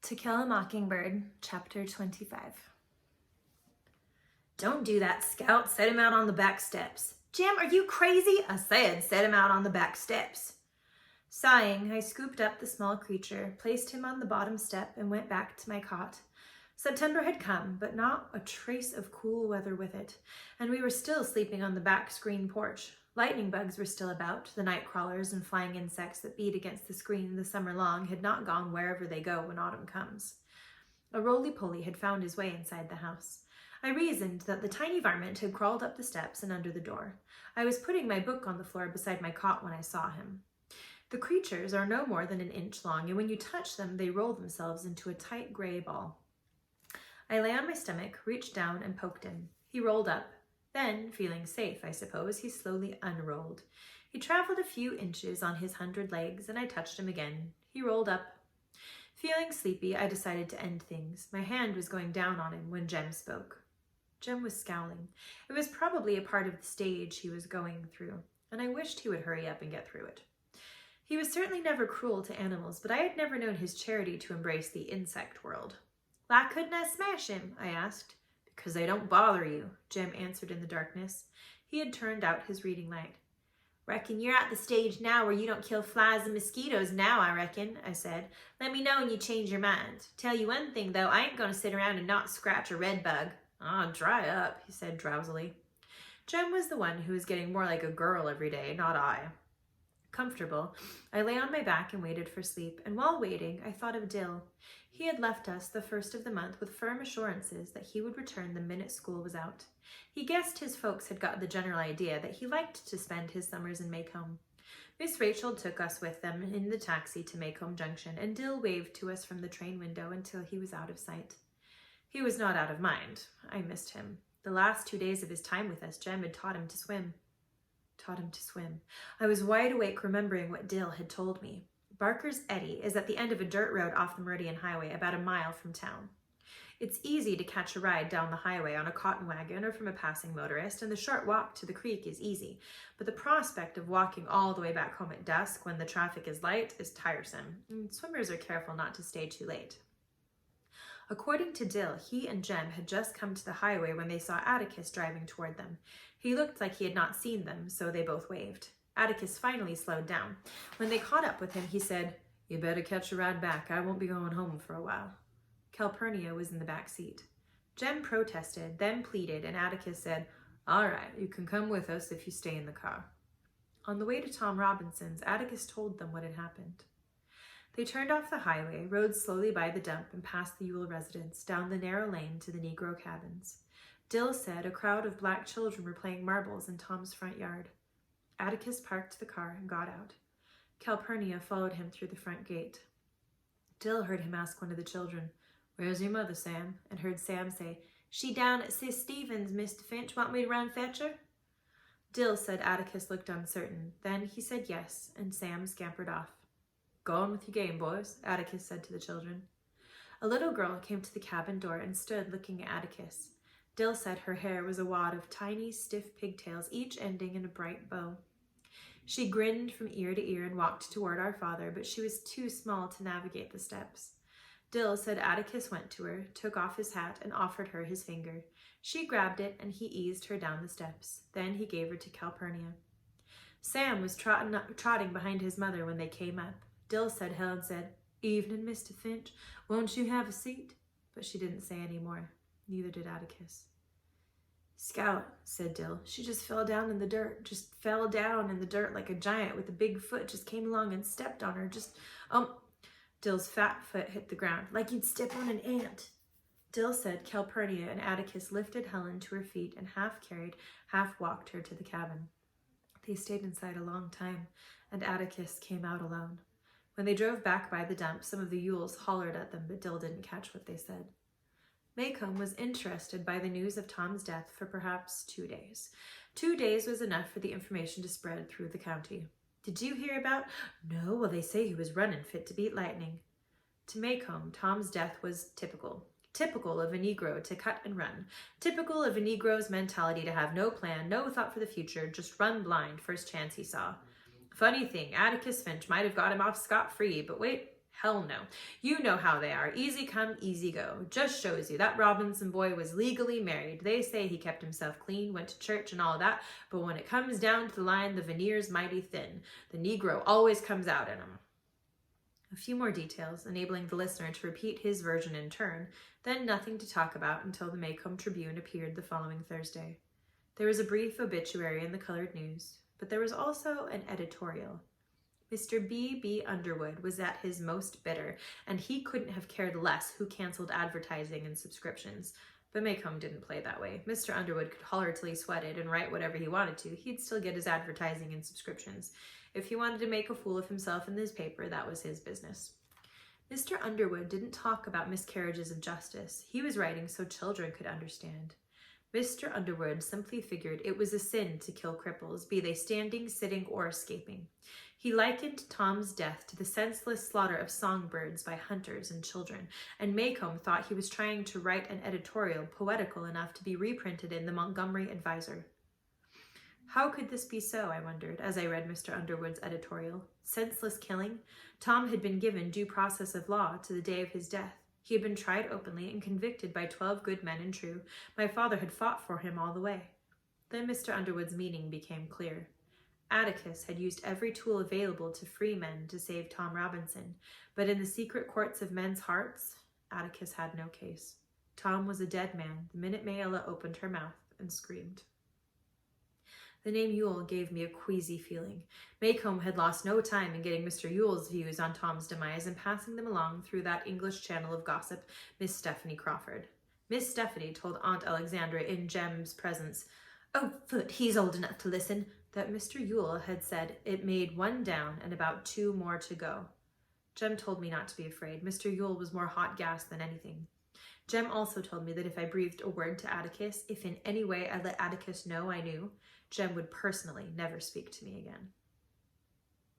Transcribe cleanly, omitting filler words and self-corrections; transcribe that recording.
To Kill a Mockingbird, Chapter 25. Don't do that, Scout. Set him out on the back steps. Jim, are you crazy? I said set him out on the back steps. Sighing, I scooped up the small creature, placed him on the bottom step, and went back to my cot. September had come, but not a trace of cool weather with it, and we were still sleeping on the back screen porch. Lightning bugs were still about. The night crawlers and flying insects that beat against the screen the summer long had not gone wherever they go when autumn comes. A roly-poly had found his way inside the house. I reasoned that the tiny varmint had crawled up the steps and under the door. I was putting my book on the floor beside my cot when I saw him. The creatures are no more than an inch long, and when you touch them, they roll themselves into a tight gray ball. I lay on my stomach, reached down, and poked him. He rolled up. Then, feeling safe, I suppose, he slowly unrolled. He traveled a few inches on his 100 legs, and I touched him again. He rolled up. Feeling sleepy, I decided to end things. My hand was going down on him when Jem spoke. Jem was scowling. It was probably a part of the stage he was going through, and I wished he would hurry up and get through it. He was certainly never cruel to animals, but I had never known his charity to embrace the insect world. Why couldn't I smash him? I asked. Because they don't bother you, Jem answered in the darkness. He had turned out his reading light. Reckon you're at the stage now where you don't kill flies and mosquitoes now, I reckon, I said. Let me know when you change your mind. Tell you one thing, though, I ain't going to sit around and not scratch a red bug. Ah, dry up, he said drowsily. Jem was the one who was getting more like a girl every day, not I. Comfortable, I lay on my back and waited for sleep, and while waiting, I thought of Dill. He had left us the first of the month with firm assurances that he would return the minute school was out. He guessed his folks had got the general idea that he liked to spend his summers in Maycomb. Miss Rachel took us with them in the taxi to Maycomb Junction, and Dill waved to us from the train window until he was out of sight. He was not out of mind. I missed him. The last 2 days of his time with us, Jem had taught him to swim. I was wide awake remembering what Dill had told me. Barker's Eddy is at the end of a dirt road off the Meridian Highway about a mile from town. It's easy to catch a ride down the highway on a cotton wagon or from a passing motorist, and the short walk to the creek is easy, but the prospect of walking all the way back home at dusk when the traffic is light is tiresome, and swimmers are careful not to stay too late. According to Dill, he and Jem had just come to the highway when they saw Atticus driving toward them. He looked like he had not seen them, so they both waved. Atticus finally slowed down. When they caught up with him, he said, You better catch a ride back. I won't be going home for a while. Calpurnia was in the back seat. Jem protested, then pleaded, and Atticus said, All right, you can come with us if you stay in the car. On the way to Tom Robinson's, Atticus told them what had happened. They turned off the highway, rode slowly by the dump, and past the Ewell residence, down the narrow lane to the Negro cabins. Dill said a crowd of black children were playing marbles in Tom's front yard. Atticus parked the car and got out. Calpurnia followed him through the front gate. Dill heard him ask one of the children, Where's your mother, Sam? And heard Sam say, She down at Sis Stevens, Mr. Finch. Want me to run fetch her? Dill said Atticus looked uncertain. Then he said yes, and Sam scampered off. Go on with your game, boys, Atticus said to the children. A little girl came to the cabin door and stood looking at Atticus. Dill said her hair was a wad of tiny, stiff pigtails, each ending in a bright bow. She grinned from ear to ear and walked toward our father, but she was too small to navigate the steps. Dill said Atticus went to her, took off his hat, and offered her his finger. She grabbed it, and he eased her down the steps. Then he gave her to Calpurnia. Sam was trotting behind his mother when they came up. Dill said Helen said, Evening, Mr. Finch. Won't you have a seat? But she didn't say any more. Neither did Atticus. Scout, said Dill. She just fell down in the dirt. Just fell down in the dirt like a giant with a big foot. Just came along and stepped on her. Dill's fat foot hit the ground, like you'd step on an ant. Dill said Calpurnia and Atticus lifted Helen to her feet and half carried, half walked her to the cabin. They stayed inside a long time, and Atticus came out alone. When they drove back by the dump, some of the Ewells hollered at them, but Dill didn't catch what they said. Maycomb was interested by the news of Tom's death for perhaps 2 days. 2 days was enough for the information to spread through the county. Did you hear about? No, well, they say he was running fit to beat lightning. To Maycomb, Tom's death was typical. Typical of a Negro to cut and run. Typical of a Negro's mentality to have no plan, no thought for the future, just run blind first chance he saw. Funny thing, Atticus Finch might have got him off scot-free, but wait, Hell no. You know how they are. Easy come, easy go. Just shows you that Robinson boy was legally married. They say he kept himself clean, went to church and all that, but when it comes down to the line, the veneer's mighty thin. The Negro always comes out in him. A few more details, enabling the listener to repeat his version in turn, then nothing to talk about until the Maycomb Tribune appeared the following Thursday. There was a brief obituary in the colored news, but there was also an editorial. Mr. B. Underwood was at his most bitter, and he couldn't have cared less who canceled advertising and subscriptions. But Maycomb didn't play that way. Mr. Underwood could holler till he sweated and write whatever he wanted to. He'd still get his advertising and subscriptions. If he wanted to make a fool of himself in his paper, that was his business. Mr. Underwood didn't talk about miscarriages of justice. He was writing so children could understand. Mr. Underwood simply figured it was a sin to kill cripples, be they standing, sitting, or escaping. He likened Tom's death to the senseless slaughter of songbirds by hunters and children, and Maycomb thought he was trying to write an editorial poetical enough to be reprinted in the Montgomery Advisor. How could this be so, I wondered, as I read Mr. Underwood's editorial. Senseless killing? Tom had been given due process of law to the day of his death. He had been tried openly and convicted by 12 good men and true. My father had fought for him all the way. Then Mr. Underwood's meaning became clear. Atticus had used every tool available to free men to save Tom Robinson, but in the secret courts of men's hearts, Atticus had no case. Tom was a dead man the minute Mayella opened her mouth and screamed. The name Yule gave me a queasy feeling. Maycomb had lost no time in getting Mr. Yule's views on Tom's demise and passing them along through that English channel of gossip, Miss Stephanie Crawford. Miss Stephanie told Aunt Alexandra in Jem's presence, "Oh, Foot, he's old enough to listen," that Mr. Yule had said it made one down and about 2 more to go. Jem told me not to be afraid. Mr. Yule was more hot gas than anything. Jem also told me that if I breathed a word to Atticus, if in any way I let Atticus know I knew, Jem would personally never speak to me again.